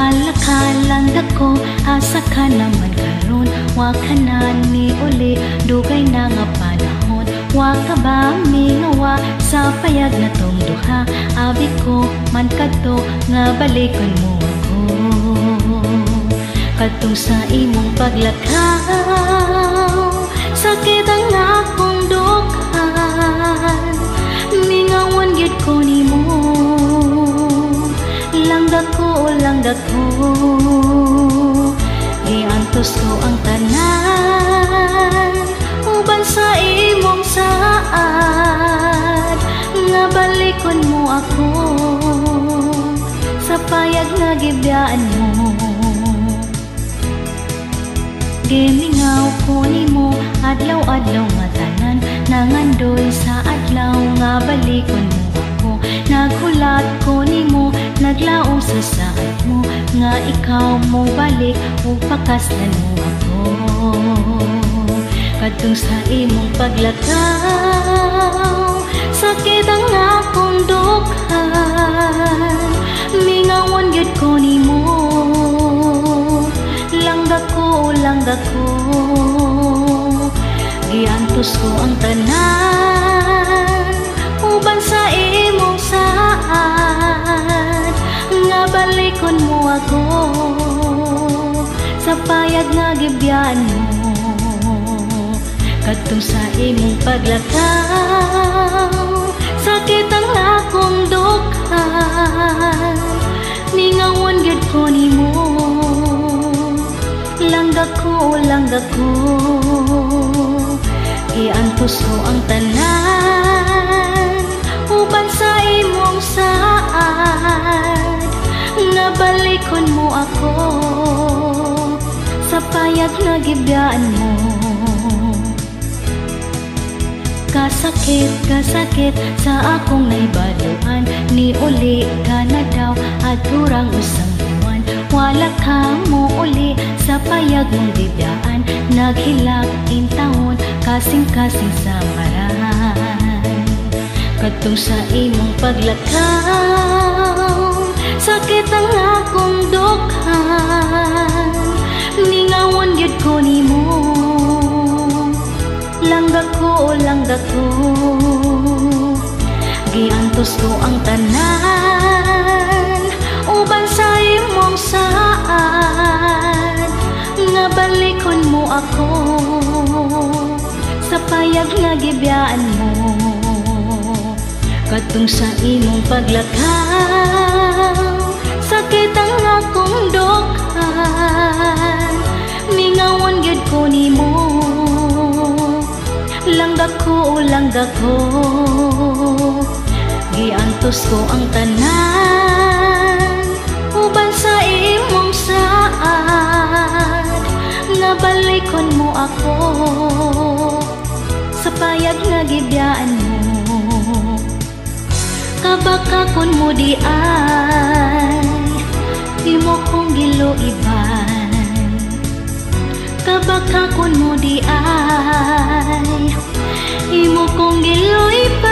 Kalakalang dako, asa ka naman karon. Wa ka na ni uli, dugay na nga panahon. Wa ka ba mingawa sa payag na tong duha? Abi ko man kadto nga balikon mo ako. Kadtong sa imong paglakaw, sakit ang akong dughan. Mingawan gyud ko nimo, langga ko, langga ko. Giantos ko ang tanan, uban sa imong saad. Nga balikon mo ako, sa payag nga gibiyaan mo. Gimingaw ko nimo, adlaw-adlaw nga tanan. Nangandoy sa adlaw nga balikon mo ako. Naghulat ko nimo, naglaom sa saad mo, nga ikaw mo balik o pakaslan mo ako. Kadtong sa imong paglakaw, sakit ang akong dughan. Mingawan gyud ko nimo, langga ko, langga ko. Giantos ko ang tanan, uban sa imong saad. Nga balikon mo ako, sa payag nga gibiyaan mo. Kadtong sa imong paglakaw, sakit ang akong dughan. Ningawan gyud ko nimo, langga ko, langga ko. Giantos ko ang tanan, uban sa imong saad. Nga balikon mo ako, sa payag nga gibiyaan mo. Kasakit, kasakit sa akong naibaluan. Ni uli ka na daw at turang usang buwan. Wala ka mo uli sa payag mong gibiyaan. Naghilak in taon, kasing-kasing sa maran. Kadtong sa imong paglakaw, sakit ang akong dughan. Ningawan gyud ko nimo, langga ko, langga ko. Giantos ko ang tanan, uban sa imong saad. Nga balikon mo ako, sa payag nga gibiyaan mo. Kadtong sa imong paglakaw, sakit ang akong dughan. Mingawan gyud ko nimo, langga ko, langga ko. Giantos ko ang tanan, uban sa imong saad. Nga balikon mo ako, sa payag nga gibiyaan mo. Kabakakon mo di ay, di mo kong giloiban. Kabakakon mo di ay, imo kong giloiban.